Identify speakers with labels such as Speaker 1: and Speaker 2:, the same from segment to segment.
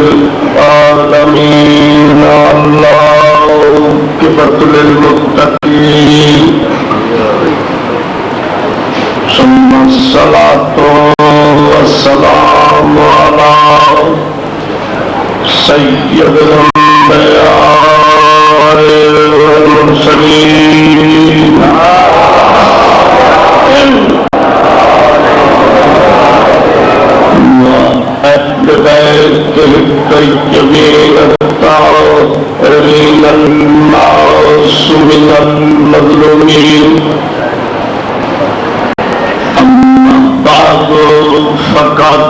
Speaker 1: लिल-आलमीन अल-आक़िबतु लिल-मुत्तक़ीन सुम्मा अस्सलातु वस्सलामु अला सय्यिदिल अंबिया वल मुरसलीन अहल बैतिह तय्यबीन अत्ताहिरीन अल-मासूमीन अल-मज़लूमीन अम्मा बअद फ़क़द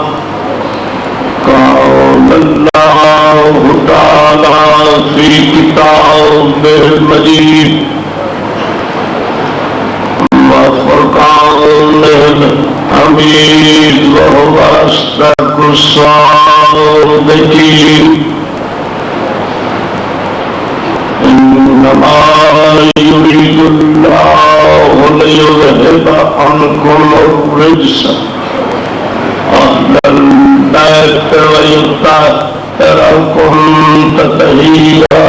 Speaker 1: क़ाल अल्लाहु तआला फ़ी किताबिहिल मजीद व फ़ुरक़ानिल हमीद व हुवा अस्दक़ुस सादिक़ीन इन्नमा युरीदुल्लाहु लियुज़हिबा अन्कुमुर-रिज्स अहलल बैत व युत्तहिरकुम तत्हीरा।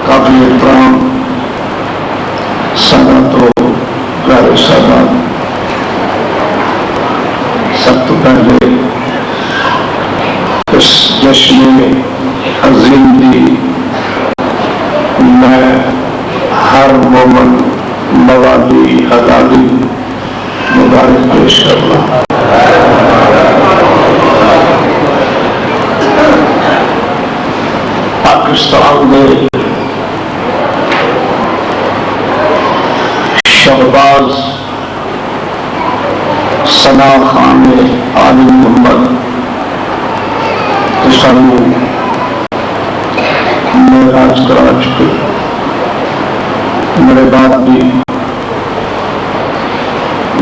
Speaker 1: काफी एहतराम सनातो प्यारे साहब, सब तो पहले इस जश्न अजीम की मैं हर मोमन मवाली हलाली मुबारक पेश करना। पाकिस्तान में शहबाज सना खान आली मोहम्मद के सामने मेराज करा चुके। मेरे बाद भी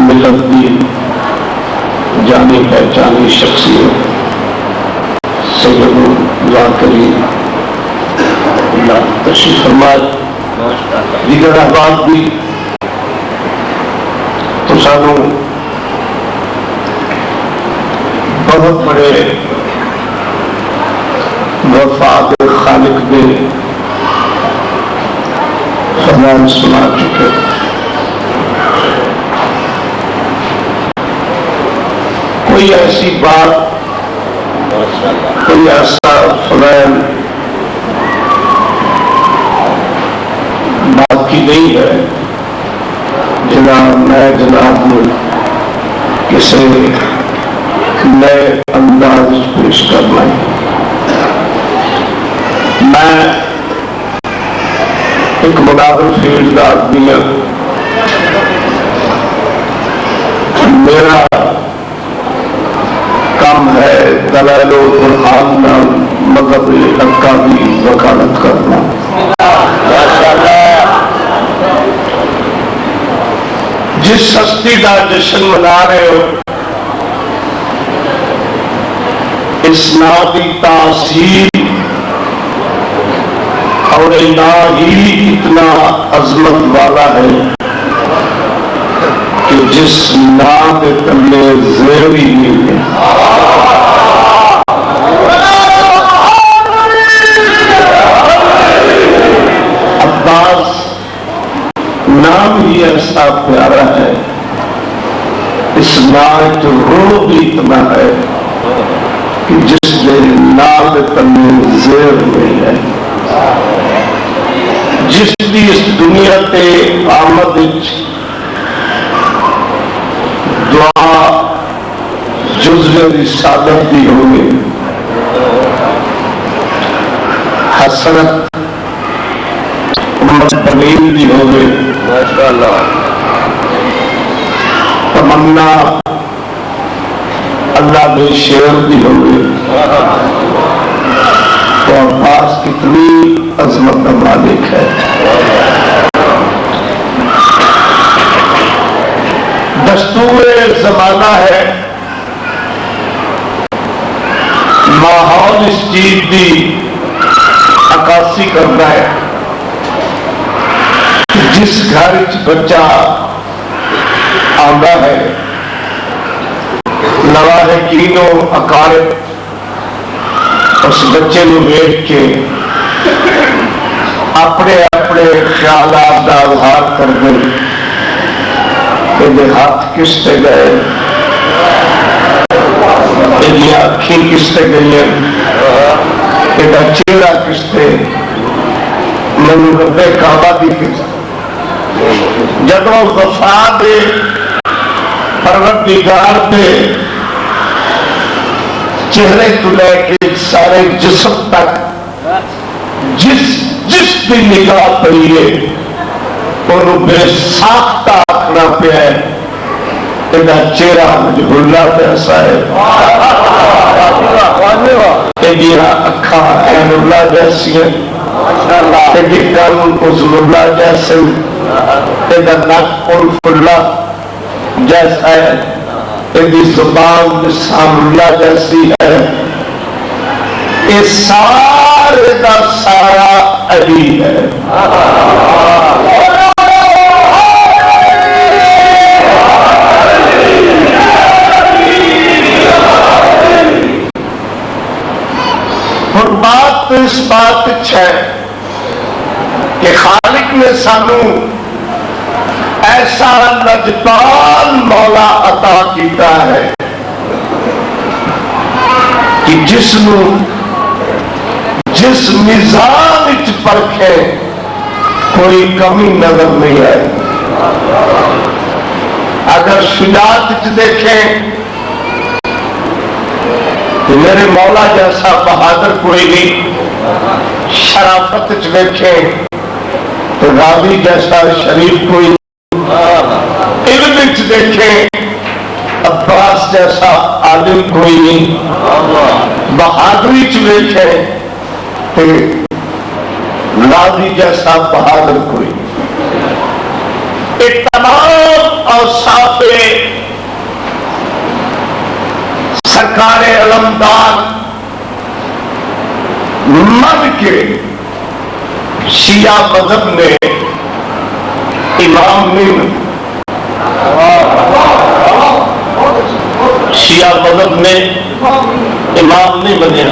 Speaker 1: मिलत की जानी पहचानी शख्सियत सैयद ज़ाकिरी तशरीफ फरमाए, दीगर अहबाब भी तो सानू बहुत बड़े वफाद खालिक दे फरमान सुना चुके। कोई ऐसी बात, कोई ऐसा फरमान बाकी नहीं है जनाब मैं जनाब किसी नए अंदाज पेश करना। मैं एक मुनाज़िर फील्ड का आदमी हूं। मेरा काम है दलाइल व बुरहान का मज़हब हक़ का भी वकालत करना। जिस हस्ती का जश्न मना रहे हो, इस नाम की तासीर और नाम ही इतना अजमत वाला है कि जिस नाम के तले ज़ेर ही नहीं है। अब्बास नाम ही ऐसा प्यारा है, इस नाम की रूह भी इतना है कि जिसने नाम तने ज़ेर नहीं है। जिसकी इस दुनिया के आमद दुआ जुज़्व रिसालत भी होगी, हसरत बनीन भी होगी, तमन्ना अल्लाह में शेर भी होगी। तो अब्बास कितनी अजमत का मालिक है। दस्तूर जमाना है, माहौल इस चीज की अक्कासी करता है जिस घर च बच्चा आता है नवा यकीनो अकारब उस बच्चे को वेख के अपने अपने ख्यालात का इजहार कर दे। हाथ किसते गए, अखी किसते गई, चेहरा किसते, मैनू रब्बे काबा की जदों वफा दे परवरदिगार दे चेहरे तो लैके सारे जिस्म तक जिस की निगाह पई है उन्होंने बेसाख्ता आखना पिया है, चेहरा मजबूला पैसा है, अखा ऐनुल्ला जैसी उजुल्ला जैसे, नक उल्फुल्ला जैसा है, यदि जुबान लिसानुल्ला जैसी है। ये सारे का सारा अली है। और बात तो इस बात है कि खालिक ने सानू ऐसा लजपाल मौला अता किया है कि जिस मिजान विच परखे कोई कमी नजर नहीं आई। अगर शुजात च देखें तो मेरे मौला जैसा बहादुर कोई नहीं, शराफत च देखें तो रावी जैसा शरीफ कोई, इल्म च देखें अब्बास जैसा आलिम कोई नहीं, बहादुरी च देखें तो रावी जैसा बहादुर कोई नहीं। एक तमाम औसाफे सरकारे अलमदार मन के शिया मजहब में इमाम नहीं, शिया मजहब में इमाम नहीं बने।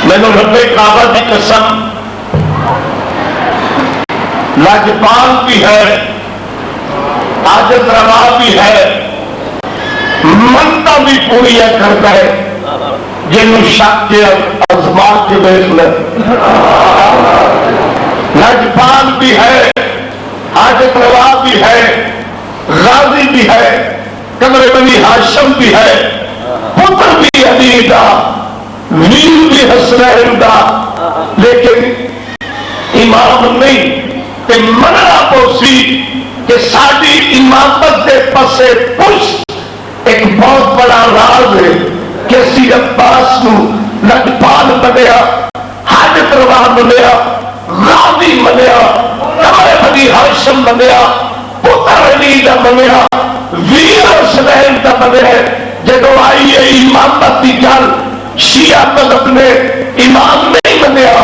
Speaker 1: मैंने रब्बे काबा की कसम लाजपाल भी है, आजत रवा भी है, मनता भी पूरी करता है जिन्होंने शक के अजमात के बेस में। लाजपाल भी है, आजत रवा भी है, गाजी भी है, कमरे बनी हाशम भी है, पुत्र भी अली का, वीर भी हसनैन का, लेकिन इमाम नहीं। ते मनना पोसी कि साड़ी इमामत के पासे पुश एक बहुत बड़ा राज है कि असी अब्बास को लजपाल बनया, हाजत रवा बनया, गाजी बनया, कमरे बनी हाशम बनया, पुत्र अली का बनया, वीर हसनैन का बनया। जदों आई है इमामत की गल शिया मजहब ने इमाम नहीं बनया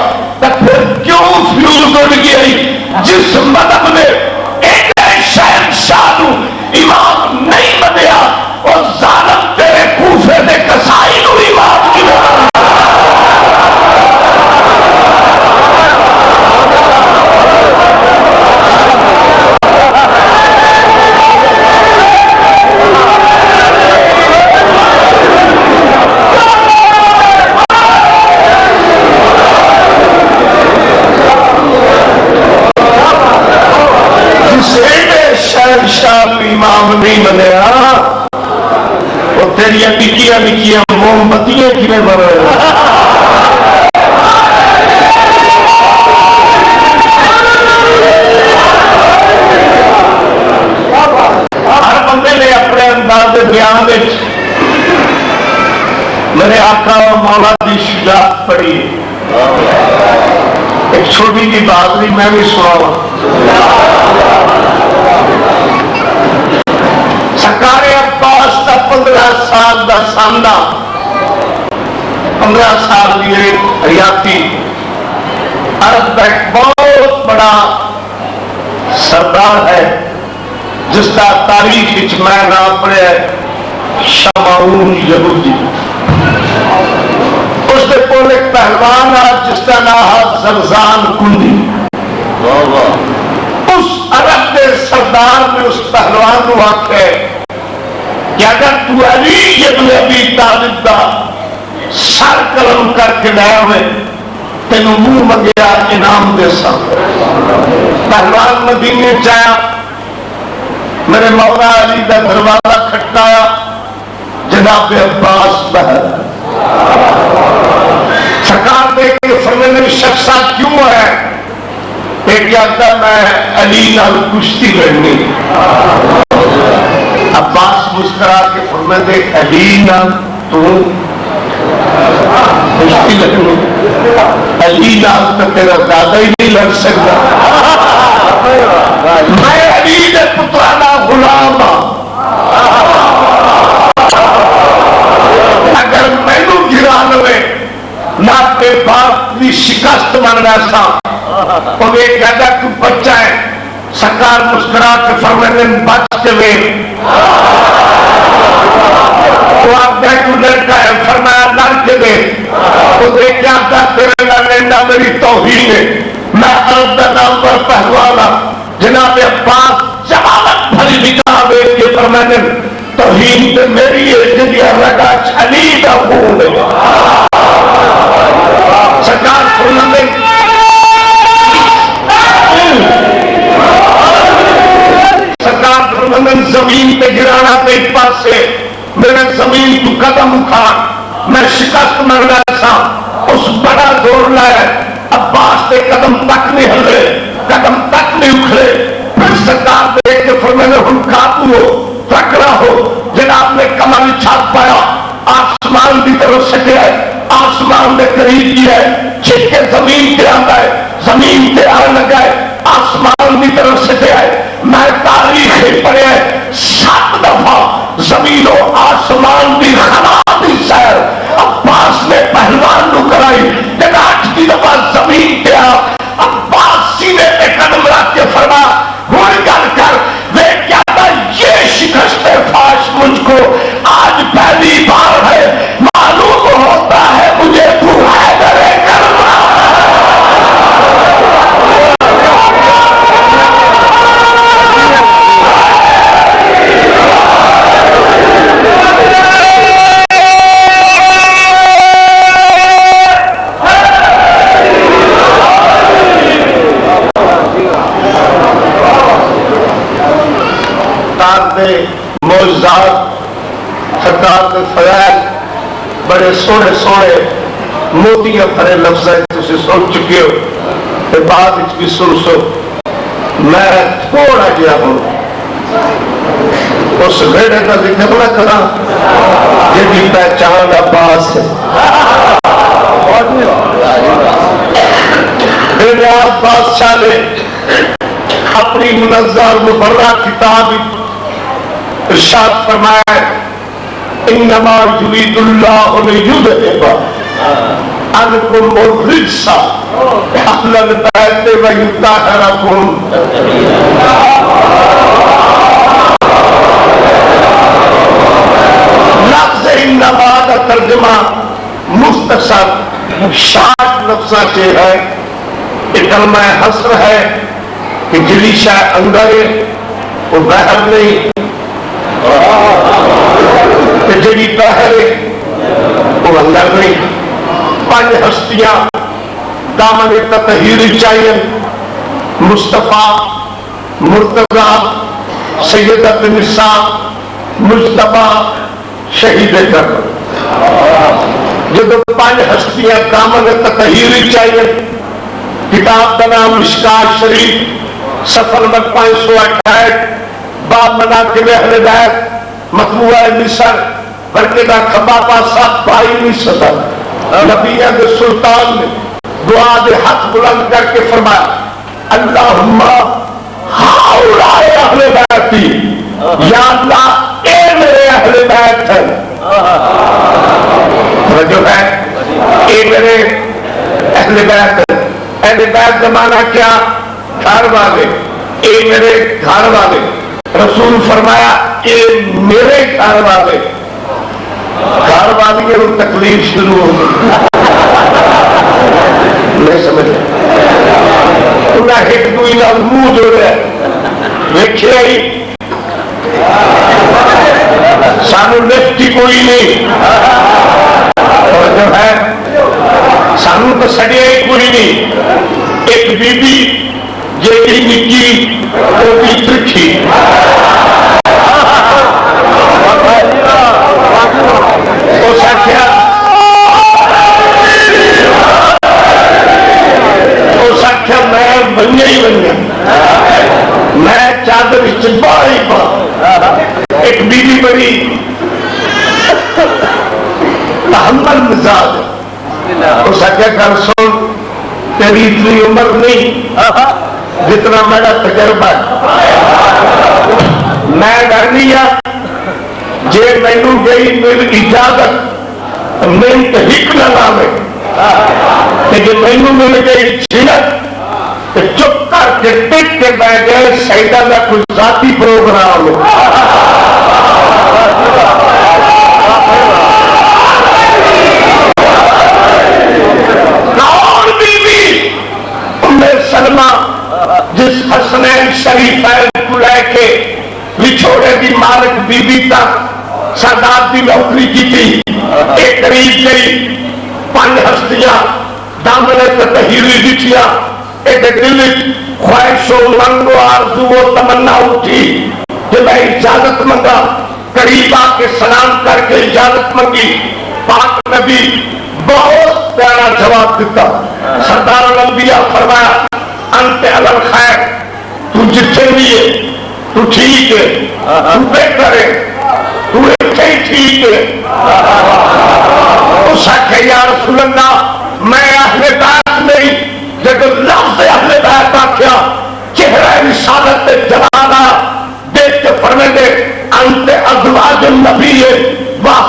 Speaker 1: तो फिर क्यों फ्यूज उड़ गई? जिस मजहब ने एक शहनशाह इमाम नहीं बनया और जालिम तेरे कूफे के कसाई को इमाम की इमाम नहीं बनया वो तेरिया निकिया निकिया मोमबत्तियां किमें बन हर बंदे ने अपने अंदाज बयान मेरे आका और मौला की शुजात पढ़ी। एक छोटी जी बात भी मैं भी सुनावा। सरकारे अब्बास का 15 साल का सामना, 15 साल की हयाती अरब का एक बहुत बड़ा सरदार है जिसका तारीख मैं ना पढ़िया शमाऊन यहूदी। उसके कोल एक पहलवान है जिसका नाम है जरजान कुंदी। उस अरब के सरदार ने उस पहलवान को आखे कि अगर तू अली इब्न अबी तालिब का सर कलम करके लाया हुए तेन मुंह मंगया इनाम दे सब। पहलवान मदीने चाया, मेरे मौला अली का दरवाजा खटकाया, जनाब अब्बास बहर सरकार देख के फरमाने शख्सा क्यों है? एक कहता मैं अली नाल कुश्ती लड़नी। अब्बास मुस्कुरा के फरमाते अली नाल तू कुश्ती लड़नी? अली नाल तो तेरा दादा ही नहीं लड़ सकता। मैं अली के पुत्रा का गुलाम हाँ। अगर मैनू गिरा लवे ना अपने बाप की शिकस्त मनना सा तो वे कहता तू बच्चा है। सरकार मुस्कुरा के फरमाने बच के वे तो आप तू लड़का है, फरमाया लड़ के वे तो देख क्या तेरे लड़ना मेरी तौहीन है। मैं अरब का नाम पर पहलवाना जनाब अब्बास जमानत भरी निकाह देख के फरमाने तौहीन तो मेरी है रगा अली का खून है। सरकार फरमाने जमीन पे गिराना पे एक पास से मेरे जमीन तू कदम उठा, मैं शिकस्त मरना था। उस बड़ा जोर लाया, अब्बास के कदम तक नहीं हिले, कदम तक नहीं उखड़े। फिर सरकार देख के फिर मैंने हम काबू हो तकड़ा हो जनाब ने कमल छाप पाया, आसमान की तरफ से गया है, आसमान के करीब की है, छिटके जमीन पे आता है, जमीन पे आ लगा है, आसमान की तरफ से गया है। मैं तारीख पढ़े 7 दफा जमीन और आसमान की खला की सैर अब्बास ने पहलवान को कराई। जब 8 दफा जमीन पे आ अब्बास सीने पे कदम रख के फरमा हुण गल कर वे क्या था ये शिकस्त फाश मुझको आज पहली बार है, मालूम होता है मुझे तू है करे करना। सरकार के फजाइल बड़े सोहने सोहने मोतियां भरे लफ्ज तुम सुन चुके हो, तो बाद भी सुन सो। मैं थोड़ा जहा हूं उस बेड़े का जिक्र न करा जिसकी पहचान अब्बास है। मेरे अब्बास शाह ने अपनी मुनज़्ज़र मुबर्रा किताब इरशाद फरमाया इन्नमा युरीदुल्लाहु लियुज़हिबा अन्कुम रिज्सा अहलल बैत व युतहहिरकुम। लफ्ज़ इन्नमा का तर्जुमा मुख्तसर शार्ट लफ्ज़ से है। कलमा हस्र है कि जिली शाह अंदर वो बहर नहीं, जी बहर वो अंदर नहीं। 5 हस्तियां दामन ततहीर चाहिए, मुस्तफा, मुर्तजा, सैयदत निसा, मुस्तफा, शहीद कर। जो 5 हस्तियां दामन ततहीर चाहिए, किताब का नाम मिशकात शरीफ, सफर नंबर 528, बाब मना के अहले बैत, मतबूआ मिसर बल्कि का खबा पासा भाई नहीं सदा। नबिया के सुल्तान ने दुआ दे हाथ बुलंद करके फरमाया अल्लाहुम्मा हाउलाए अहले बैती, या अल्लाह ए मेरे अहले बैत है। जो है ए मेरे अहले बैत है। अहले बैत जमाना क्या? घर वाले ये मेरे घर वाले, रसूल फरमाया ये मेरे घर वाले, घर वाली को तकलीफ शुरू हो गई। नहीं समझ उन्हें एक दूसरे का मुंह जोड़े वेखे ही सानू लिफ्ट कोई नहीं, और जो है सानू तो सड़िया ही कोई नहीं। एक बीबी जेडी निकी ओदी त्रिखी, उस आख्या मैं बनिया ही बनिया, मैं चादर चिपा ही पा। एक बीबी बड़ी तहम्मल मिजाज, उस आख्या कर सुन तेरी इतनी उम्र नहीं जितना मेरा तजर्बा है, मैं डरनी आ जे मैनू गई मेरी इजाजत मिनट हिक न लावे, जे मैनू मिल गई छिड़क तो चुप करके टिक के बह गए सैदा का कोई जाती प्रोग्राम कौन बीबी उम्मे सलमा जिस हसनैन शरीफैन को लेके विछोड़े की मालिक बीबी तक सरदार की नौकरी की थी, एक करीब गई 5 हस्तियां दामने तहीरी दिखिया, एक दिल ख्वाहिशो मंगो आरज़ू तमन्ना उठी कि मैं इजाजत मंगा, करीब आके सलाम करके इजाजत मंगी। पाक नबी बहुत प्यारा जवाब दिता, सरदार अंबिया फरमाया अंत अलल खैर, तू जिथे भी है तू ठीक है, तू बेहतर है, तू इतने ही ठीक है। उस आखे या रसूल अल्लाह मैं अहले बैत नहीं, जब लफ्ज़ अहले बैत आख्या चेहरा रिसालत जलाला देख के फरमाते अंत अज़वाज नबी है वह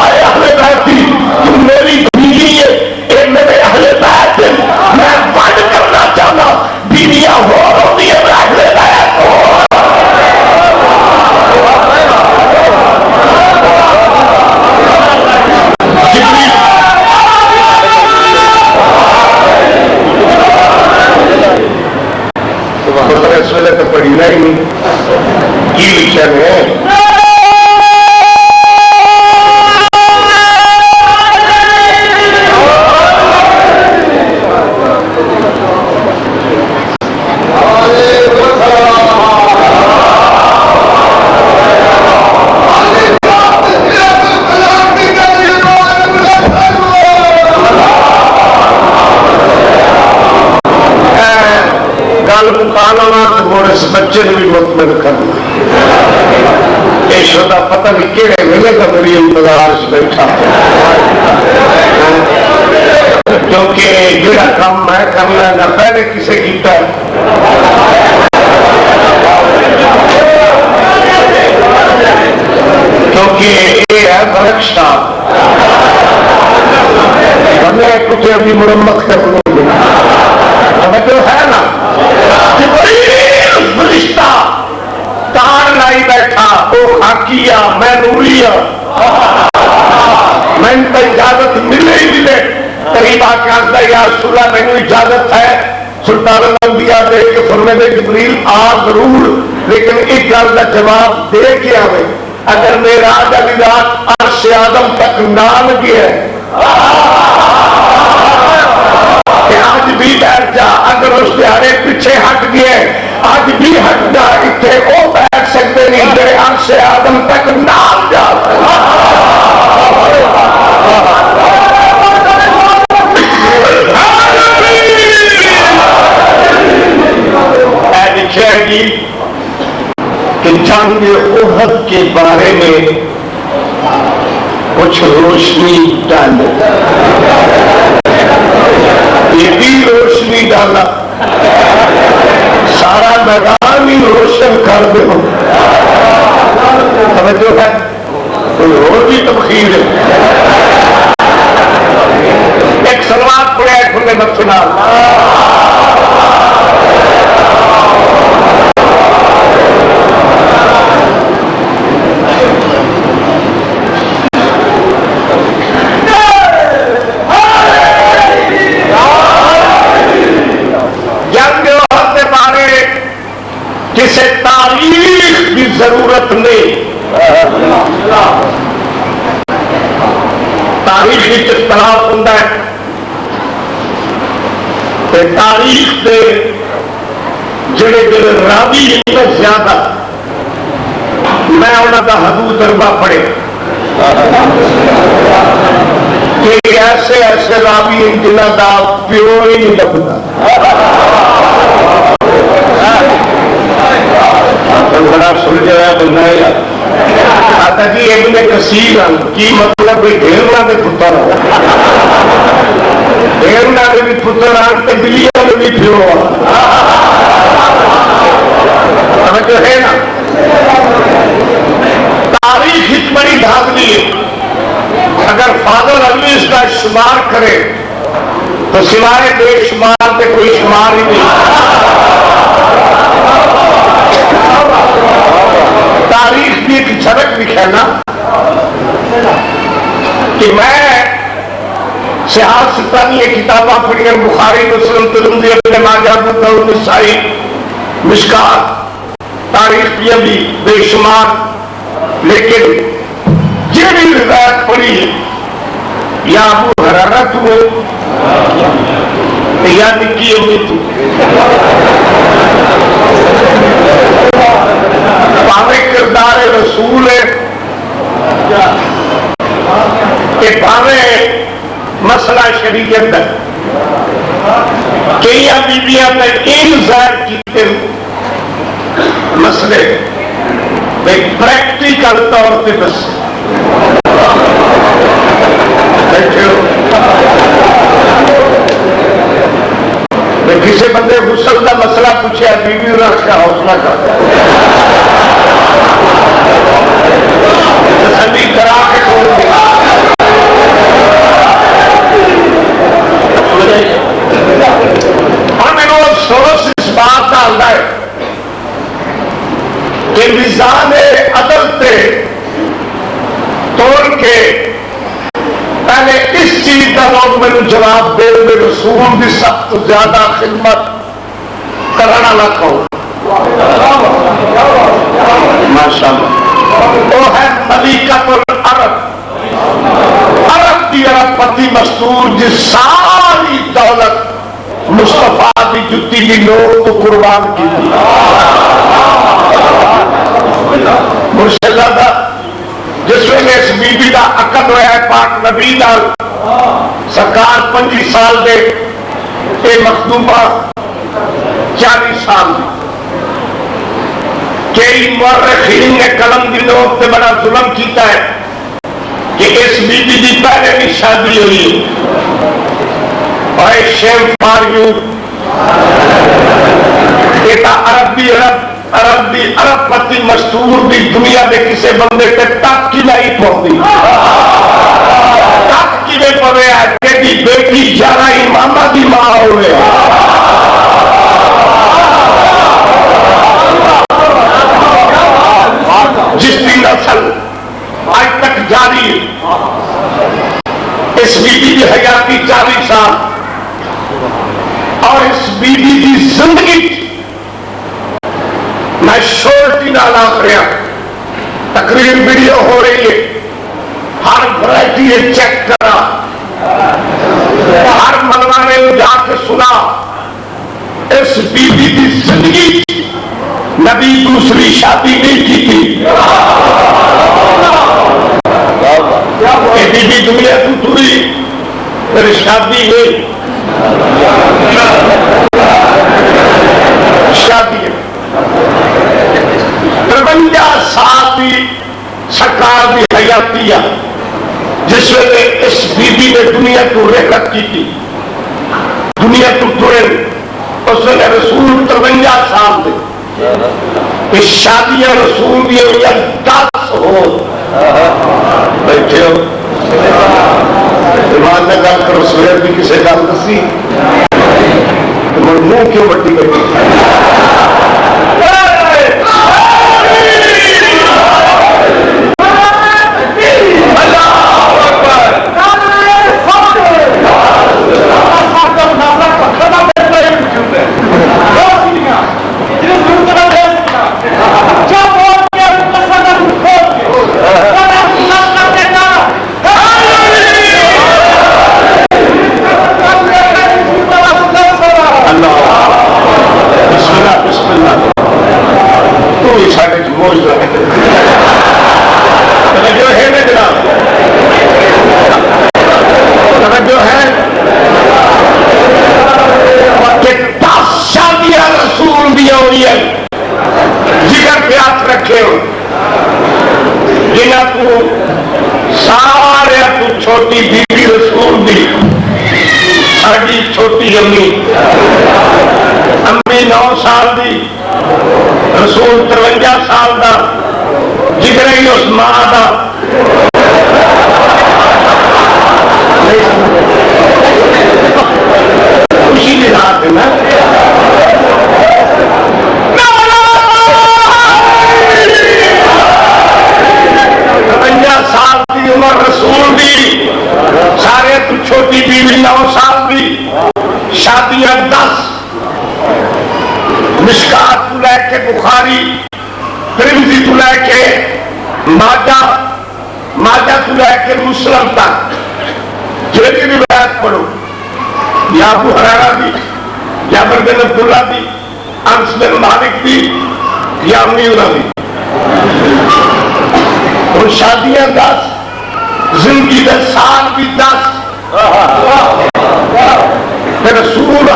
Speaker 1: अहले बैती, तू मेरी बीवी है, ये मेरे अहले बैत है। मैं बंद करना चाहता बीवियां होती है अहले बैत हो। इस वेले तो पढ़ी ही नहीं की लिखा है। इस बच्चे ने भी बहुत मदद करना, यशोदा पता नहीं केड़े वेले का मेरी इंतजार से बैठा, क्योंकि जेड़ा काम मैं करना ना पहले किसे किया, क्योंकि ये है परीक्षा, हमने कुछ अभी मुरम्मत कर लूंगी, हमें तो है ना फरिश्ता तार लाई बैठा, वो खाकिया मैं नूरिया, मैंने तो इजाजत मिले ही मिले। करीब आकर यार सुला मैंने इजाजत है, सुल्तान अंबिया दे के फरमाते जिब्रील आ जरूर, लेकिन एक गल का जवाब दे के आवे, अगर मेरा वाली रात अर्श आदम तक नाम गया आज भी बैठ जा, अगर उस दिहाड़े पीछे हट गए आज भी हटना, इतने वो बैठ सकते नहीं मेरे अर्श आदम तक नाम जा। लिखेगी कि जंग उहद के बारे में कुछ रोशनी डाले, ये भी रोशनी डाला, सारा मैदान ही रोशन कर दो। हमें जो है कोई और भी तबखीर है, एक सलवात पड़े खुले मत सुना। जिसे तारीख की जरूरत नहीं। तारीख की इख्तलाफ होता है, तारीख के जेड़े जेड़े रावी इन्ने ज्यादा, मैं उन्होंने हदू तरबा पढ़े कि ऐसे ऐसे रावी जिन्हों का प्यो ही नहीं लगता। बड़ा सुलझाया बंदा है आता जी इन्हें कसीर की मतलब कोई ढेरना के पुत्र ढेरना के भी पुत्र आते बिलिया के भी प्यो जो है ना। तारीख ही बड़ी धागली है, अगर फादर अली इसका शुमार करे तो सिवाय बेशुमार के कोई शुमार ही नहीं। तारीख की एक झलक दिखाना कि मैं सियासत सितानी किताबा पढ़िया बुखारी मुस्लिम तिरमिज़ी इब्न माजा अबू दाऊद नसाई मिशकात तारीख की भी बेशुमार, लेकिन जेड़ी रिवायत पढ़ी या अबू हुरैरा हुए या निकी उम्मीद भावे किरदार रसूल है कि भावे मसला शरीयत है। कई बीबियां इन जाहिर किए मसले भाई प्रैक्टिकल तौर पर दस किसी बंदे गुस्सल का मसला पूछा बीबी रखा हौसला कर तसल्ली करा के छोड़ दिया। और मैंने अफसोस इस बात का आता है कि मिजान अदल से तोड़ के पहले इस चीज का लोग मैंने जवाब दे रसूल की सब तो ज्यादा खिदमत कराना ना कहो। माशाअल्लाह वो है मलिकतुल अरब, अरब की अरबपति मस्तूर जिस सारी दौलत मुस्तफा की जुत्ती की नोक को कुर्बान की थी। मुर्शदा का जिस वेले इस बीबी का अकद होया पाक नबी नाल सरकार 25 साल दे ये मखदूमा 40 साल दी। कई मुअर्रिखीन ने कलम की नोक से बड़ा जुल्म किया है कि इस बीबी की पहले भी शादी हुई और शेम फॉर यू अरबपति मशहूर भी दुनिया के किसी बंदे के तक की नहीं पहुंची। तक कि पवे तेरी बेटी जाना इमामा की मां हुए जिसकी नस्ल आज तक जारी है। इस बीबी की हयाती 40 साल और इस बीबी की जिंदगी मैं शोरटी नाल आख रहा, तकरीर वीडियो हो रही है, हर वैरायटी चेक करा, हर मलवाने जाके सुना। इस बीबी की जिंदगी नबी दूसरी शादी नहीं की थी। बीबी दुनिया की पूरी मेरी शादी नहीं, शादी 53 साल की सरकार की हयाती है जिस वे इस बीबी ने दुनिया को रेखत की थी, दुनिया को तुरे उस वे रसूल 53 साल के इस शादियां रसूल दी 10 हो बैठे हो ईमान ने गल करो। सवेर भी किसी गल दसी मुंह क्यों बट्टी बैठी रखे हो जिन्हें तू सारे तू छोटी बीबी रसूल दी साड़ी छोटी अम्मी 9 साल दी रसूल 53 साल का जिक्र ही उस मां का खुशी की रात है ना 53 साल की उम्र रसूल दी सारे तू छोटी बीवी 9 साल की शादियां 10 मिशकात को लैके बुखारी तिरमिज़ी को लैके माजा को लैके मुस्लिम तक जेडी रिवायत पढ़ो या अबू हुरैरा दी जाबिर बिन अब्दुल्ला दी अनस बिन मालिक दी या अमीरा दी और शादियां 10 जिंदगी के साल भी 10 फिर रसूल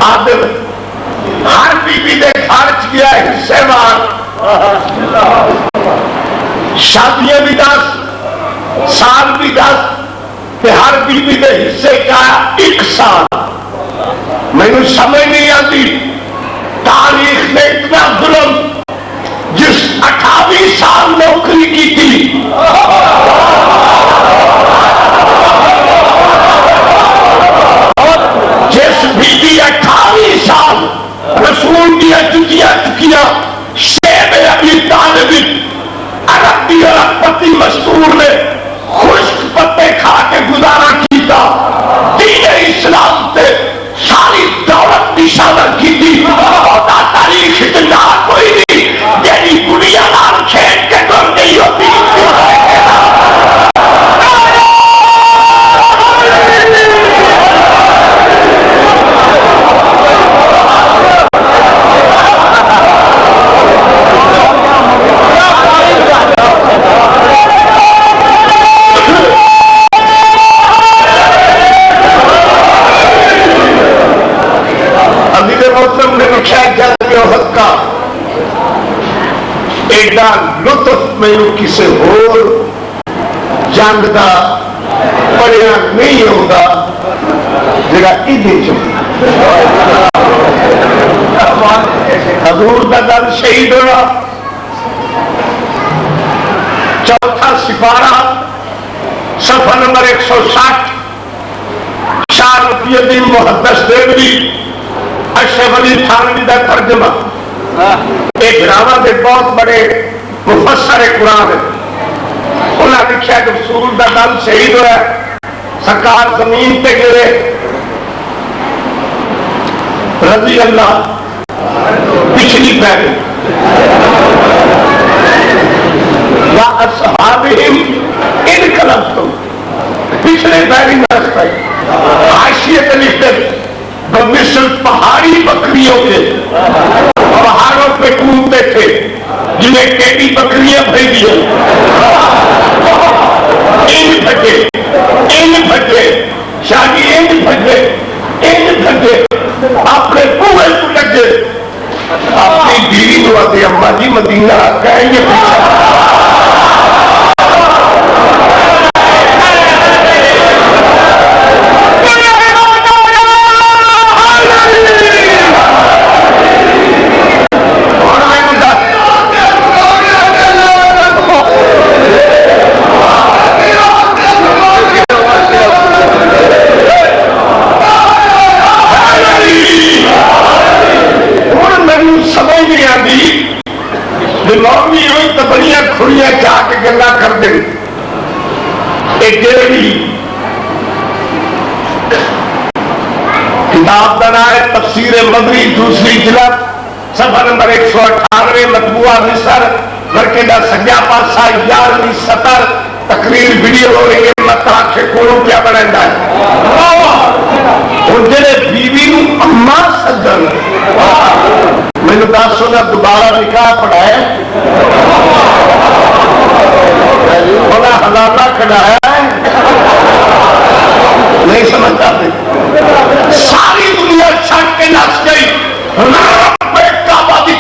Speaker 1: आदिल हर बीबी ने घर च गया हिस्सेवार शादियां भी 10 साल भी 10 हर बीबी के हिस्से का 1 साल मैनू समझ नहीं आती तारीख ने इतना जुल्म जिस 28 साल नौकरी की थी जिस बीबी 28 साल रसूल की जुतियां चुकिया शेब अबी तालिब अरबी पति मस्तूर ने खुश्क पत्ते खा के गुजारा किया दीन इस्लाम से सारी दौलत निशाना की थी तारीख इतना कोई नहीं तेरी गुड़िया लाल खेल के तुम नहीं होती एडा लुत्फ मैनू किसी होर जंग का पढ़िया नहीं होगा जरा हजूर का दल शहीद होना चौथा सिपारा सफर नंबर 160 शाह रफीउद्दीन मुहद्दिस देवरी अशरफ अली थानवी का तर्जमा एक रावा के बहुत बड़े मुफस्सर कुरान है उन्हें लिखा कि रसूल का दल शहीद होया सरकार जमीन पे गिरे रजी अल्लाह पिछली पैरी वा अस्हाबिहिम इनकलबतुम पिछले पैरी नस पाई हाशिए पे लिखते मिस्र पहाड़ी बकरियों के पहाड़ों पे कूदते थे जिन्हें टेढ़ी बकरियां भेजी इन भजे शादी इन भजे अपने पूरे को लगे अपनी बीवी को आते अम्मा जी मदीना कहेंगे खुड़िया जाके गल्ला कर दे किताब का नाम है तफसीर मदरी दूसरी जिलद सफर नंबर 198 मतबूआ मिसर मरकेदा सज्जा पासा 11वीं सतर तकरीर वीडियो हो रही है मत आखे कोलों क्या बनाता है जेडे बीवी अम्मा सदन मैनू 10 का दोबारा निकाह पढ़ाया हलाला कढ़ाया नहीं समझता सारी दुनिया छट के नस गई काबा की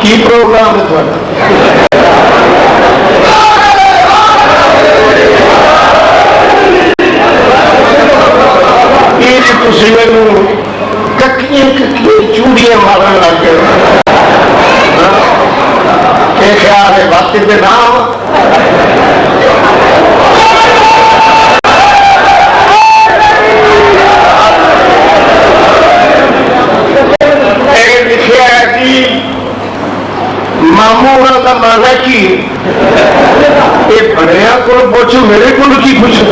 Speaker 1: की प्रोग्राम है थोड़ा? तुम मैनू कक्कियां कक्कियां चूड़ियां मारन लग गए। क्या ख्याल है बाकी के नाम? लिखा है कि मामू का माना कि बड़िया को पूछो, मेरे को की पूछो।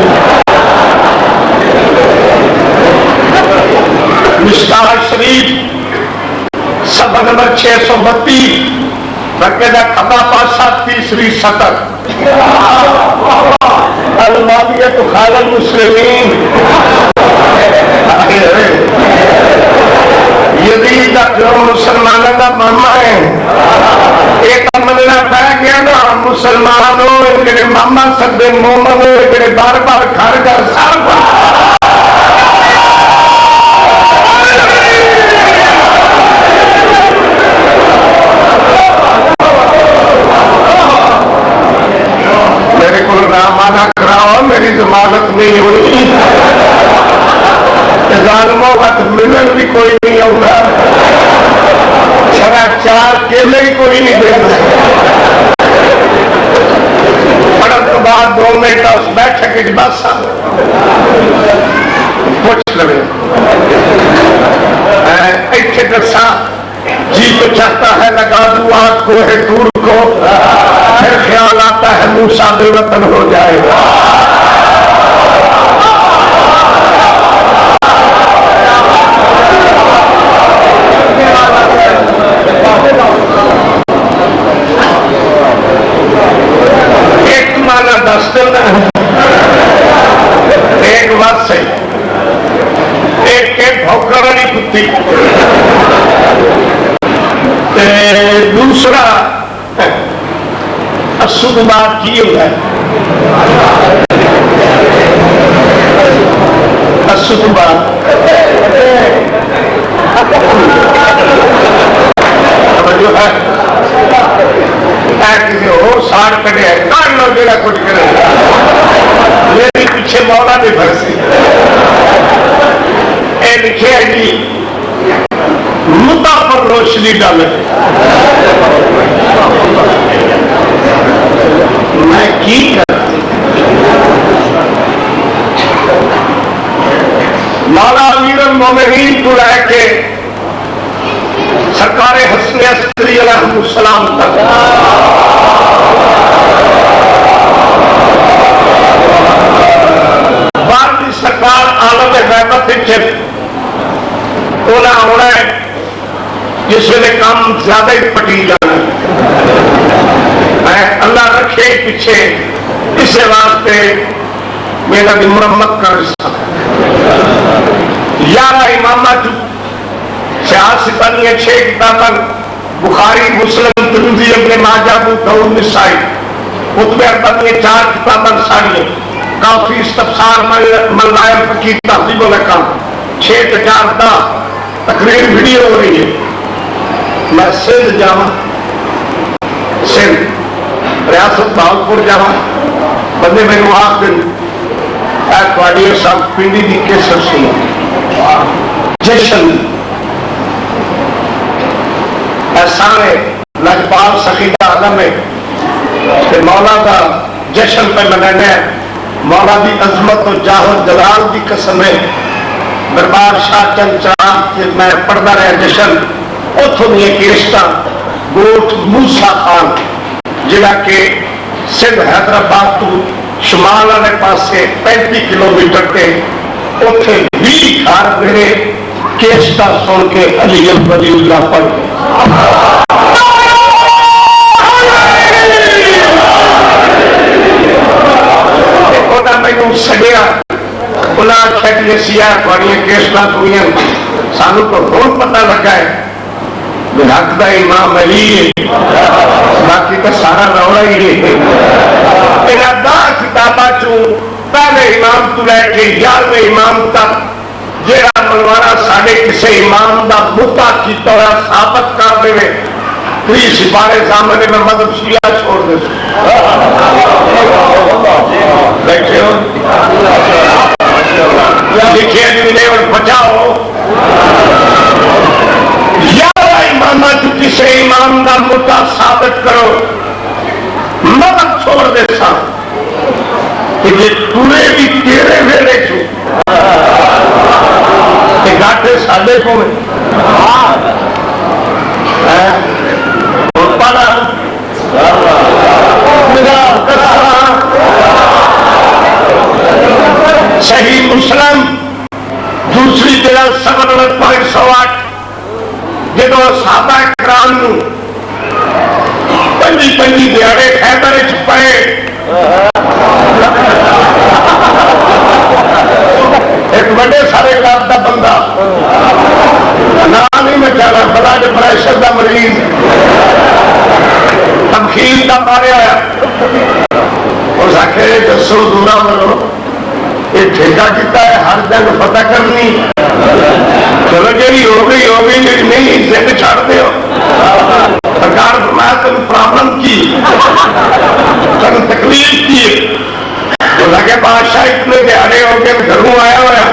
Speaker 1: मिस्ताह शरीफ सफा नंबर 632 बकायदा खबा पासा तीसरी सतर अलमादिया तो खालल मुस्लिमीन यदीद का जो मुसलमानों का मामा है एक महीना पै गया ना मुसलमानों एक मामा सदे मोमन एक बार बार घर घर सब मेरे को रामाना कराओ, मेरी जमानत नहीं हुई। जालमों का मिलन भी कोई नहीं होगा, शराब चार केले ही कोई नहीं देगा। पढ़ने के बाद 2 मिनट उस बैठक के बस पूछ लगे ऐसे दसा जी तो चाहता है लगा दूं आग को है दूर को, फिर ख्याल आता है मूसा बेवतन हो जाएगा। एक माना 10 दिन एक बात सही, एक भौकर वाली कुत्ती, दूसरा अशुभ बात की है अशुभ बात जो है किसी हो साड़ कटे काट लो जेड़ा कुछ करे मेरे पीछे मौला भी फंसी लिखे है जी मुद्दा पर रोशनी डाले। मैं की मौला अमीरुल मोमिनीन को लेके सरकार हसन अस्करी अलैहिस्सलाम तक बारहवीं सरकार आलम गैबत होना है जिस वे काम ज्यादा ही पटी जाना अल्लाह रखे पीछे इस वास्ते मेरा भी मुरम्मत कर 11 इमामा सियासतनी 6 किताबन बुखारी मुस्लिम तिरमिज़ी इब्न माजा अबू दाऊद निसाई खुतबे अरबनी 4 किताबन सारी काफी इस्तफसार मलायम फकीर तहज़ीबुल अहकाम 6 से 4 तकरीर वीडियो हो रही है। मैं सिंध जावा, सिंध रियासत भावलपुर जावा, बंदे मैनू आख दिन सब पिंडी की केसर सुनो जशन सारे लजपाल सखीदा आलम है मौला का जशन पे मनाना है। मौला की अजमत और जाहर जलाल की कसम है। दरबार शाह चंद चांद मैं पढ़ता रहा जशन उतों दिशा गोठ मूसा खान जिला के सिंध हैदराबाद तो शुमाल वाले पासे 35 किलोमीटर के उथे 20 घर मेरे केसटा सुन के अली वलीउल्लाह पढ़ मैनू सड़िया उन्हें आख्या कि असिया केसटा सुनिया सानू तो बहुत पता लगा है हक का इमाम अली है, बाकी तो सारा रौला ही है। 10 किताबा चू पहले इमाम तू लैके 11वें इमाम तक जेड़ा मनवाना साढ़े किसी इमाम का मुद्दा किया हुआ साबित कर दे 3 सिपारे सामने में मदद शिया छोड़ दे बैठे हो लिखे मिले और बचाओ यार इमाम किसी इमाम का मुद्दा साबित करो मदद छोड़ दे सा कि तुरे भी तेरे वेले छू घाटे साढ़े को सही मुस्लिम दूसरी जगह 7.108 जो साहबा कराम पंजी दिहाड़े खैबर च पे एक बड़े सारे काम का बंदा ना नहीं मैं कह रहा बड़ा डिप्रेशन का मरीज तमखील का मारे आया उस आखे दसो दूरा मरो ये ठेका किता है हर जंग पता करनी चलो जी हो गई जी नहीं जिंद छड़ दो सरकार फरमाया तेन प्रॉब्लम की तेन तकलीफ की तो लगे बादशाह इतने दिहाड़े हो गए घरों आया हुआ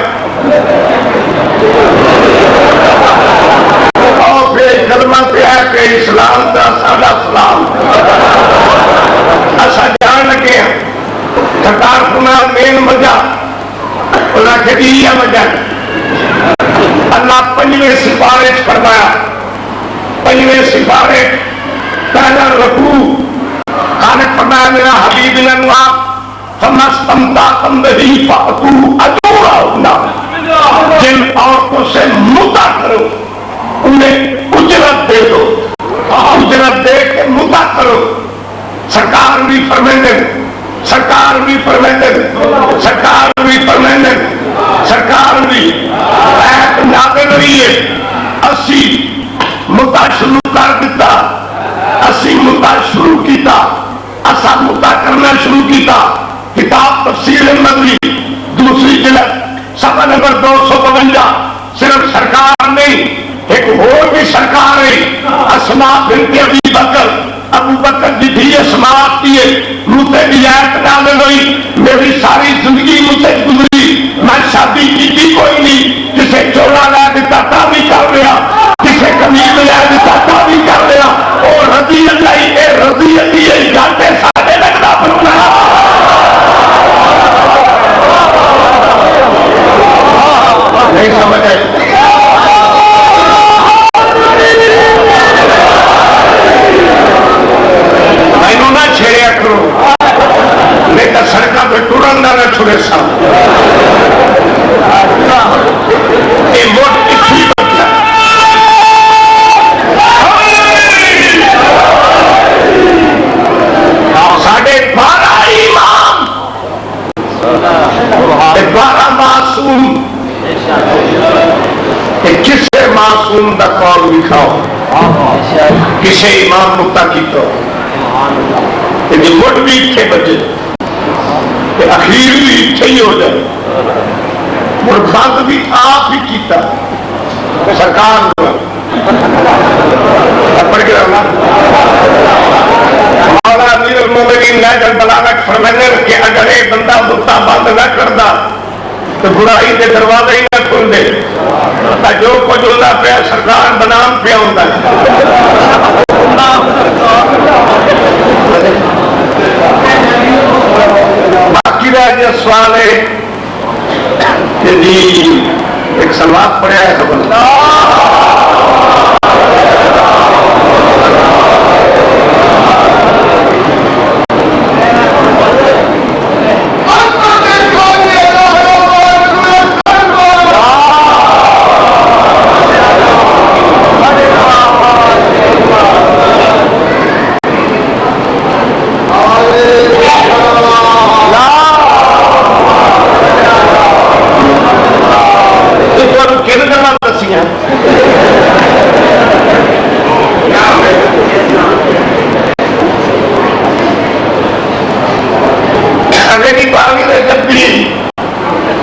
Speaker 1: और फिर कदमा पे है कि इस्लाम का साडा सलाम असा जान लगे सरकार सुना मेन वजह वजह अल्लाह 5वें सिपारे फरमाया 5वें सिपारे पहला रकू खाने फरमाया मेरा हबीब ने जिन औरतों से मुद्दा करो उन्हें उजरत दे दो उजरत दे के मुद्दा करो सरकार भी परमानेंट सरकार भी परमानेंट सरकार भी परमानेंट सरकार भी नादे रही है असी मुद्दा शुरू कर दिता असी मुद्दा शुरू किया असा मुद्दा करना शुरू किया किताब तफसीर नबवी दूसरी जिल्द सफा नंबर 252 सिर्फ सरकार नहीं एक और भी सरकार है अस्मा बिनते अबी बकर अबू बकर की भी अस्मा आती है मुझे रियायत डाल गई मेरी सारी जिंदगी मुझसे गुजरी मैं शादी की कोई नहीं किसे चोला ला दिता था भी कर लिया किसे कमीज ला दिता था भी कर लिया और रजी अल्लाह घाटे साढ़े लगता बनना नहीं समझ आए मैनू ना छेड़िया करो नहीं तो सड़क पे टुरन ना छुड़े सब साढ़े 12 इमाम 12 मासूम किसे मासूम का कौल लिखाओ किसे इमाम मुक्ता की तो मुठ भी इतने बचे अखीर भी इतने ही हो जाए और बंद भी आप ही किया सरकार पढ़ के रहना मौला अमीर उल मोमिनीन नाजल बलागत फरमाते कि अगर एक बंदा मुक्ता बंद न करता तो बुराई के दरवाजे ही न खुल दे जो कुछ होता पे सरकार बनाम पे होता बाकी रह सवाल है कि जी एक सलवार पड़ा है खबर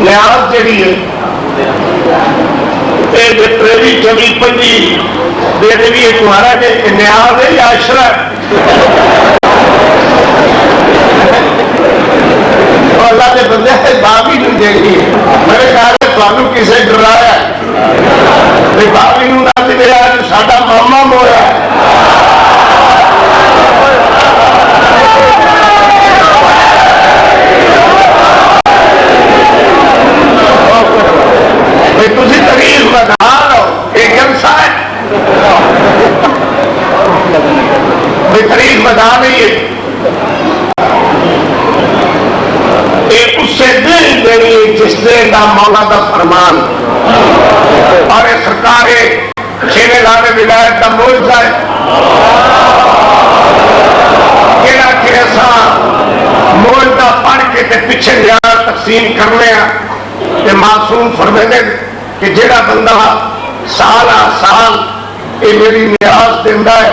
Speaker 1: न्याज जी है 23 24 25 दे देवी तुम्हारा जे न्याज है या अशरा अल्लाह के बंदे बाबी नहीं देगी मेरे ख्याल थानू किसे डराया बाबी ना दिया साडा मामा मोया तरीफ बता लो एक जलसा है तरीफ बता रही है उससे दिन देनी जिस दिन का मौला का फरमान और सरकार छेने लाने विलायत का मोर्चा है कि ऐसा मोर्चा पढ़ के पिछे लिया तकसीम करने ते मासूम फरमाते कि जेड़ा बंदा साल आ साल ये मेरी न्याज देता है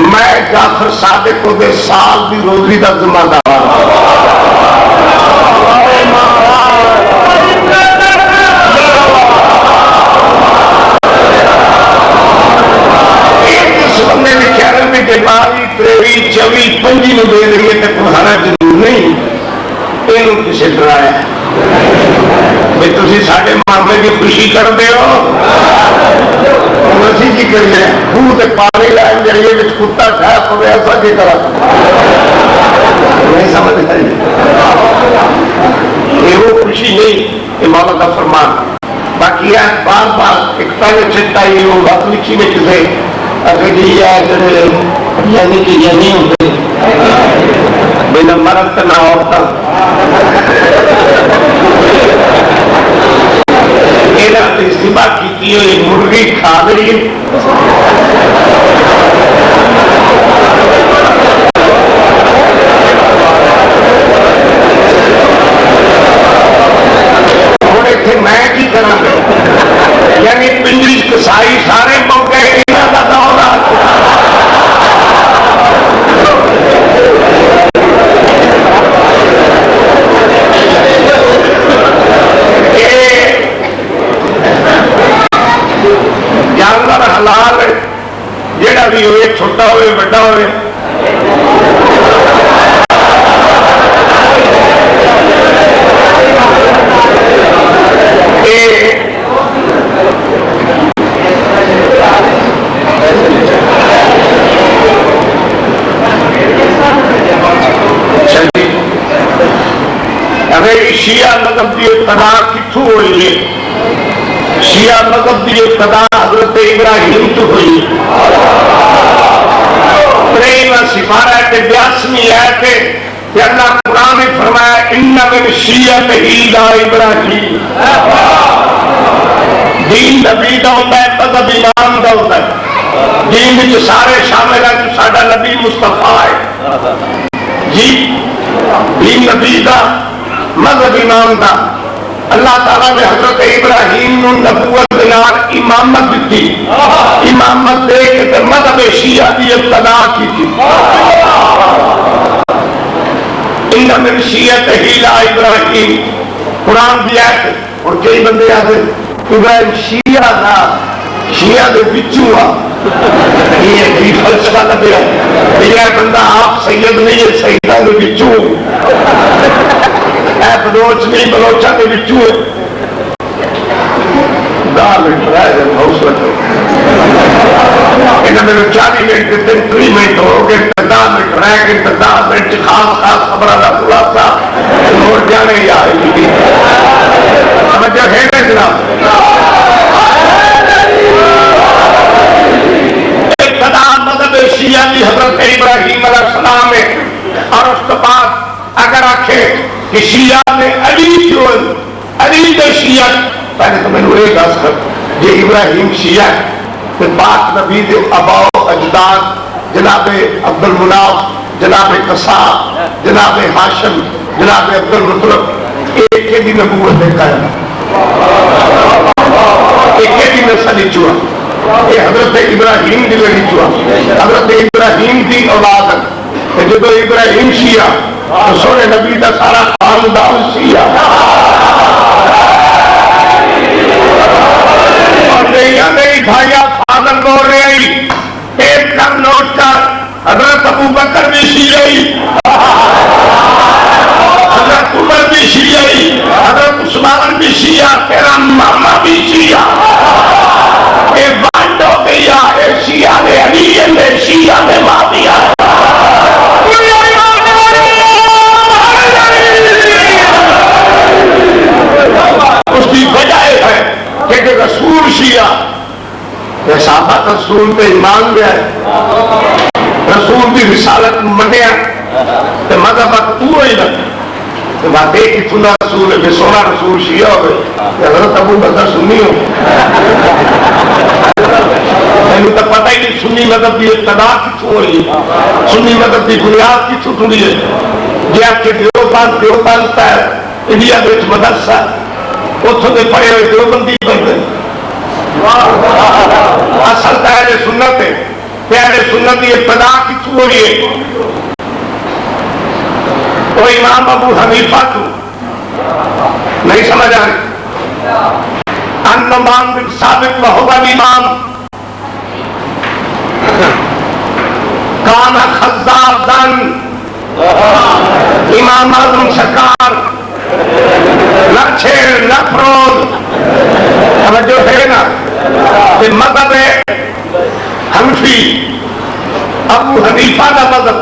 Speaker 1: मैं जाफर सादिक को दे साल की रोजी का जिम्मेदार इस बंदे ने 11 महीने 22 23 24 25 दे रही है तो तुम्हारा जरूर नहीं इन किसे डराया भाई तुम साढ़े मामले की खुशी करते हो असी की करिए खूह से पानी लैन जाइए कुत्ता खा पवे ऐसा की करा नहीं समझ आई ये वो खुशी नहीं ये मौला का फरमान बाकी है बार बार एक पहले चिट्टा ही वो बात लिखी ने किसे अगर जी यानी कि ये नहीं होते बिना मरद ना औरत इस्तीमा की मुर्गी खा गई हूँ इतने मैं की करा यानी पिंजरी कसाई सारे मौके इन्हों का दौर जानवर हलाल जेड़ा भी हो छोटा हो बड़ा हो शिया मजहब की इब्तदा कितों हुई है शिया मजहब की इब्तदा हजरत इब्राहिम तो हुई प्रेम सिफारा के 82वीं आयत है कि अल्लाह कुरान ने फरमाया इन्ना मिन शिय्अतिही ला इब्राहिम दीन नबी का होता है मजहब इमाम का होता है दीन में सारे शामिल है जो साडा नबी मुस्तफा है जी दीन नबी का मजहब इमाम का अल्लाह ताला ने हजरत इब्राहिम नबूवत नाल इमामत दी इमामत दे के मजहब शिया की इब्तदा की थी इन्ना मिन शिय्अतिही ला इब्राहिम कुरान की आयत और कई बंदे आते इब्राहिम शिया ना शिया दे विचों आ ये की फलसफा लगे ये बंदा आप सैयद नहीं है सैयदा दे विचों बलोच नहीं बलोचा के बिचू है 10 मिनट रह गए हौसला करो इन्हें मेरे 40 मिनट 3 मिनट हो गए 10 मिनट रह गए 10 मिनट खास खास खबर का खुलासा और जाने ही आएगी समझ है ना जनाब इब्तिदा मज़हब शिया की हजरत इब्राहिम अलैहिस्सलाम में और उसके बाद अगर आखे कि शिया में अली जो अली जो शिया पहले तो मैंने ये दस कर जे इब्राहिम शिया तो पाक नबी के अबाओ अजदाद जनाबे अब्दुल मुनाफ जनाबे कसा जनाबे हाशम जनाबे अब्दुल मुतलब एक की नबूवत देखा है एक की नस्ल चुआ ये हजरत इब्राहिम की लड़ी चुआ हजरत इब्राहिम की औलाद जो इब्राहिम शिया तो सोने नबी का सारा खानदान शिया और शियाई, हजरत उमर भी शियाई, हजरत उस्मान भी शिया, तेरा मामा भी शिया। ये बांट हो गया, शिया ने अली ने शिया ने माविया। उसकी वजह है कि रसूल शिया साहबा रसूल पे ईमान लिया, रसूल की रिसालत मनिया, मजहब तू ही लग बाकी कितना रसूल है, सोना रसूल शिया हो हजरत अबू बकर सुन्नी हो। मैंने तो पता ही नहीं सुन्नी मदद की इब्तदा कितों हुई, सुन्नी मदद की बुनियाद कितों टुटी है। जे आपके देवबंद है इंडिया मदरसा उतों के पढ़े हुए देवबंदी बनते असल तो सुन्नत है, प्यारे सुन्नत की इब्तदा कितों हुई है। वो इमाम अबू हनीफा को नहीं समझ आ रही। अन्नुमान बिन साबित वहुवल इमाम काना खज़्ज़ाज़न, इमाम आज़म सरकार न छेड़ न फरोल। जो है ना ये मजहब है हनफी, अबू हनीफा का मजहब,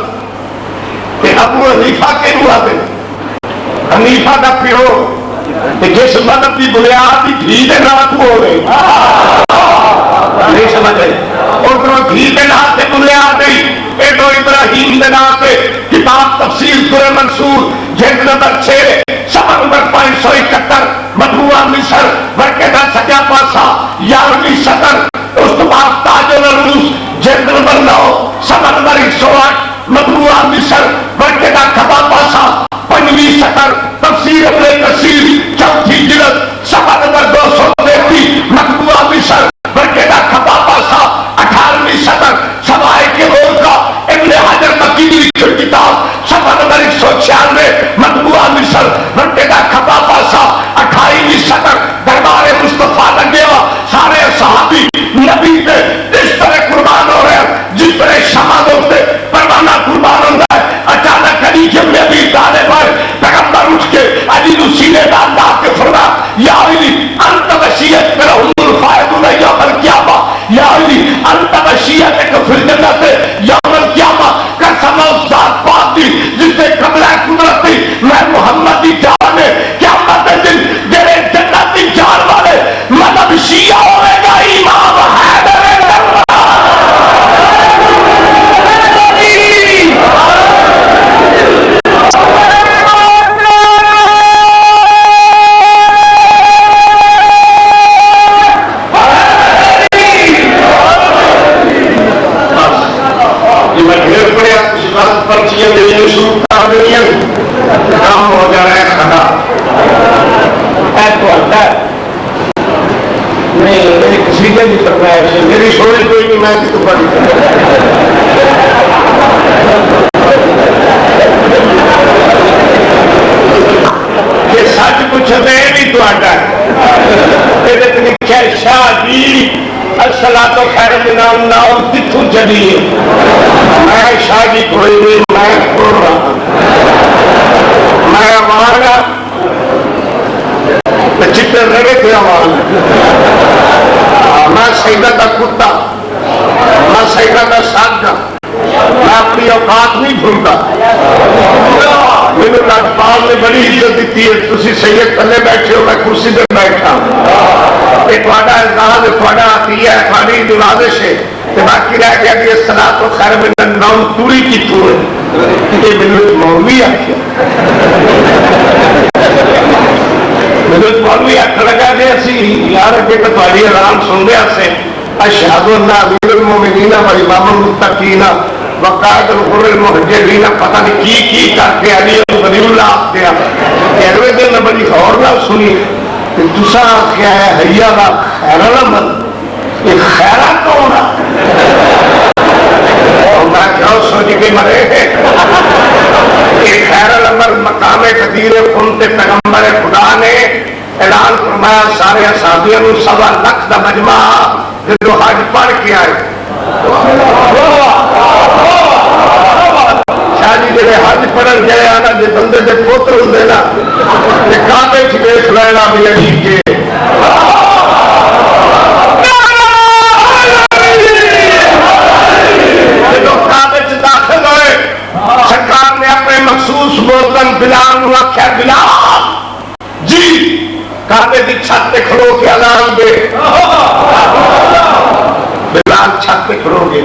Speaker 1: अबू हनीफा के मुआबिन हनीफा का प्यो जिस मदद की बुनियाद धी के नाथ हो गई नहीं समझ रहे। उधरों धी के नाथ से बुनियाद नहीं, इधरों इब्राहिम के नाथ से किताब तफसीर दुर्र मंसूर जिल्द नंबर 6 सफा नंबर 571 मजमूआ मिस्र वर्के का सजा पासा 11वीं सतर। उस तो बाद ताजुल उरूस जिल्द नंबर 9 सफा नंबर 108 मजमूआ मिस्र वर्के का खबा पासा 5वीं सतर। तफसीर इब्ने कसीर 4थी जिल्द सफा नंबर 233 मजमूआ मिस्र वर्के का खबा पासा 18वीं सतर। सवाए के रोल का इब्ने हजर मक्की की किताब सफा नंबर 196 मजमूआ मिस्र वर्के का खबा पासा 28वीं सतर। दरबार मुस्तफा लगे सारे सहाबी नबी पे इस तरह कुर्बान हो रहे हैं जिस तरह शहादत पे परवाना कुर्बान होता है। अचानक अली के में भी डाले पर पैगंबर उठ के अली नु सीने डाल के फरमा या अली अंत वसीयत पर हुल फायदुन यौमल क़ियामा, या अली अंत वसीयत के फिर जन्नत यौमल क़ियामा। कसम ज़ात पाक दी जिसने कबला कुदरत दी मैं मोहम्मद की जान है क़यामत के दिन जेरे जन्नत की जान वाले मतलब शिया होएगा इमाम हैदर। काम हो जा रहा है खड़ा नहीं मेरी किसी के भी तरफ मेरी सोच कोई नहीं, मैं तो पढ़ी ये सच कुछ नहीं थोड़ा लिखा शाह जी असला तो खैर नाम नाम कितों चली है। मैं शाह जी कोई नहीं, मैं बोल रहा मैं हमारा चित्र लगे थे हमारा मैं सैदा का कुत्ता, मैं सैदा का साधा, मैं अपनी औकात नहीं भूलता। मैंने राजपाल ने बड़ी इज्जत दी है, तुम सैयद थले बैठे हो मैं कुर्सी पर बैठा। थोड़ी निवाजिश है बाकी रह गया कि सलाह तो खैर में नाम पूरी की थूर मौलवी आखिया मेरे मौलवी आख लगा कि असी यार अगे तो थोड़ी आराम सुन रहा से अशहदु अन्ना अमीरुल मोमिनीना व इमामुल मुत्तकीना व कायदुल हुर्रिल मुहज्जिरीना पता नहीं की करके अली वलीउल्लाह दिया। अगले दिन बड़ी गौर नाल सुनी तुसा क्या है हैया का खैरा अमल, ये खैरा कौन है? मैं क्या सोच के मरे ये खैरा अमल मकाम कदीर उनते पैगंबर खुदा ने ऐलान फरमाया सारे साथियों को 1.25 लाख का मजमा जो हज पढ़ के आए जी जेडे हज पढ़न गए ना जे बंदे के पुत्र होंगे ना काबे च वेख लेना भी अली के जो काबे च दाखिल होए सरकार ने अपने मखसूस बोतन बिलाल आख्या बिलाल जी काबे की छत पे खड़ो के अलाम दे बिलाल छत पे खड़ो गए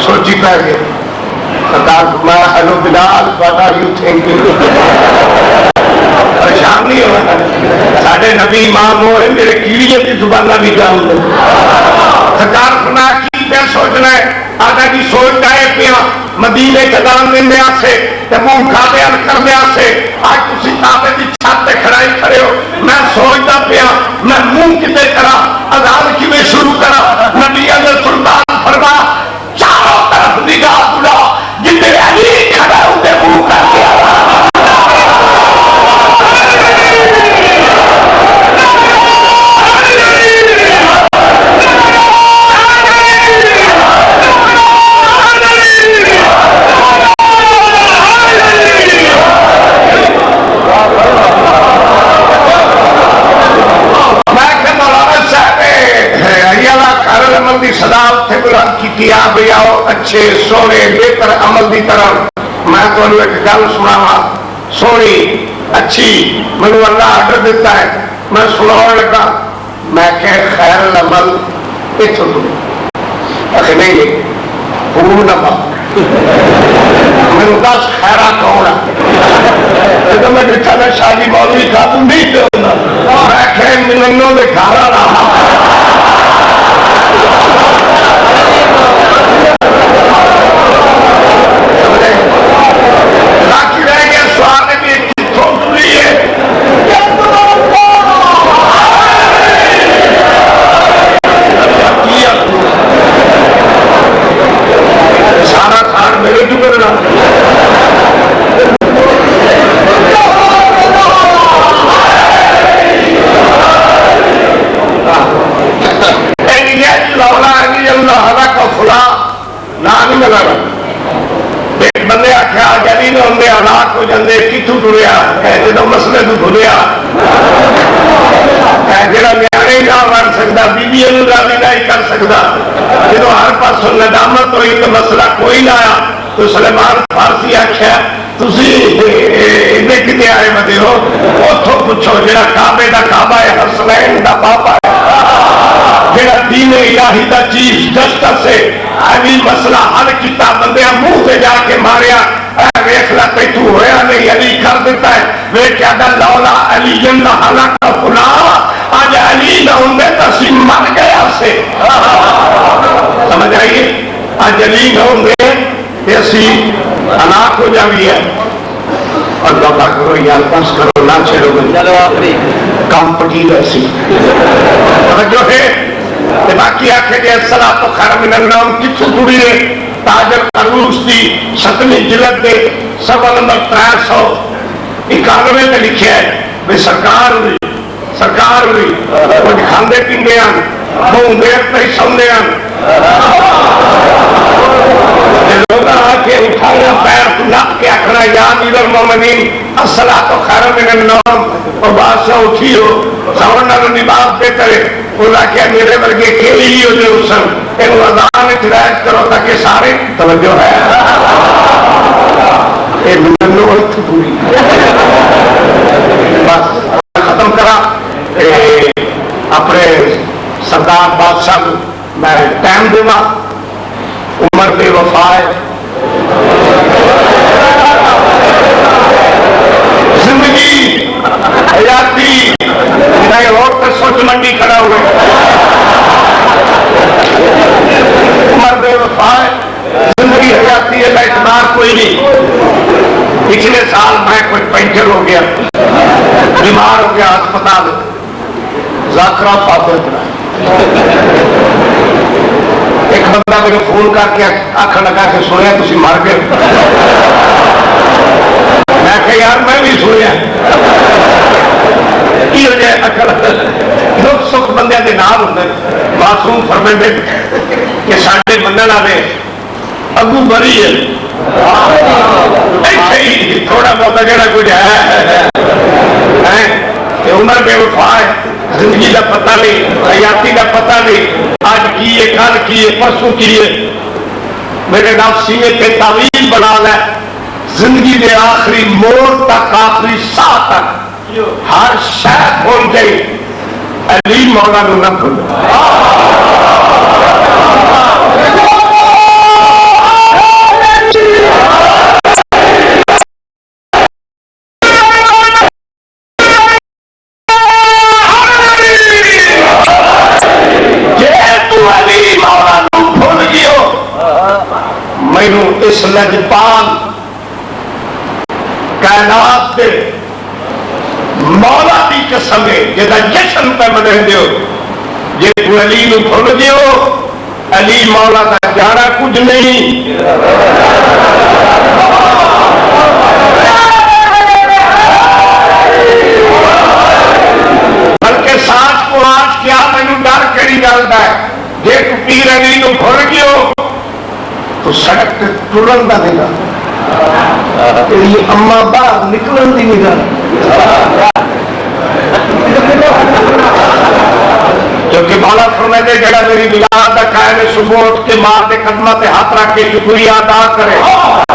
Speaker 1: सोची पै गए सरकार मैं hello Bilal what are you thinking परेशान नहीं होना साढ़े नबी इमाम हो मेरे कीड़ियों की जुबाना भी जान दो सरकार सुना की क्या सोचना है आधा की सोचता है पिया मदीने कदाम देने से मुंह काबे करने से आज तुम काबे की छत पे खड़ाई खड़े हो मैं सोचता पिया मैं मुंह किते करा अजान किवें शुरू करा नबिया ने सुल्तान फरमा चारों तरफ निगाह बुला जितने अली खड़ा उनके मुंह करके सदा उत्थे बुलंद की भी आओ अच्छे सोने बेहतर अमल की तरह मैं तुहानू एक गल सुनावा सोनी अच्छी मैनू अल्लाह आर्डर दिता है मैं सुनाने लगा मैं कह खैर अमल इथों तुम आखे नहीं फूल न पा मैनू दस खैरा कौन है तो मैं दिखा ना शादी मौलवी का तू नहीं करना मैं कह मिलनों के घर रहा सारा खान मेरे क्यों करना बंदे आख्या जली ने होंगे हालात हो जाते कितों टुरिया जो मसले को भुलिया जरा न्याणे ना बन सकता बीबिया राजी नहीं कर सकता जो हर पासों नदामत हुई तो मसला कोई ना आया तो सलेमान फारसी आख्या कि आए बदे हो उतो पूछो जरा काबे का काबा है हसनैन का पापा है जरा दीन इलाही का चीफ जस्टिस है अभी मसला हल किया बंदे मुंह से जाके मारिया वेख ला तू होया नहीं अली कर देता है वे क्या लौला अली का खुला आज अली न होंगे तो असी मर गया से समझ आइए आज अली न होंगे असी हलाक हो जाइए और दौड़ा करो यार बस करो ना छेड़ो चलो आखिरी काम पटी वैसी जो है बाकी आखे के सलाह तो खैर मिनल नाम कितों जुड़ी है ताजर अरूस की 7वीं जिलद के सवा नंबर 391 में लिखे है वे सरकार हुई कुछ खाते पीते हैं बहुत देर तक सौंदे हैं लोग आके उठाना पैर नप के आखना याद इधर मोमिनीन असला तो खैर मिनल नाम और बादशाह उठी हो सवन निबाब पे करे क्या मेरे वर्गे खेल ही हो जो सन इन अजान हिदायत करो ताकि सारे तवज्जो है पूरी बस खत्म करा अपने सरदार बादशाह मैं टाइम देवा उम्र पे वफा है जिंदगी हयाती और पर सोच मंडी खड़ा हुए उम्र बेवफा है जिंदगी हयाती है एतबार कोई नहीं पिछले साल मैं कोई पंचर हो गया बीमार हो गया अस्पताल जाकरा फादर एक बंदा मेरे फोन करके आखन लगा के सुनिया तुम मर गए मैं कहा यार मैं भी सुनिया की हो जाए अकल दुख सुख बंदे के नाम होंगे मासूम फरमाते कि साडे मनण वाले अगू बरी है थोड़ा बहुत जरा कुछ है उम्र बेवफा है, जिंदगी का पता नहीं, हयाती का पता नहीं, आज की है, कल की है, परसों की है। मेरे नाम सीने पे तावील बना लै, जिंदगी के आखिरी मोड़ तक, आखिरी साह तक हर शय भूल गई, अली मौला न भूल। मैनू इस लजपाल कायनात के मौला की कसम है जिहदा जश्न पे मना दियो, जे तू अली नू भुल दियो, अली मौला का जाना कुछ नहीं। बल्कि साथ को आज क्या मैनू डर कड़ी गल दा है, जे तू पीर अली नू भुल गयो तो सड़क पे तुरन का देगा, तेरी अम्मा बाहर निकलन की निगाह, क्योंकि मौला फरमाते जड़ा मेरी मिलाद का कायम सुबह उठ के मां के कदमां ते हाथ रख के शुक्रिया अदा करे।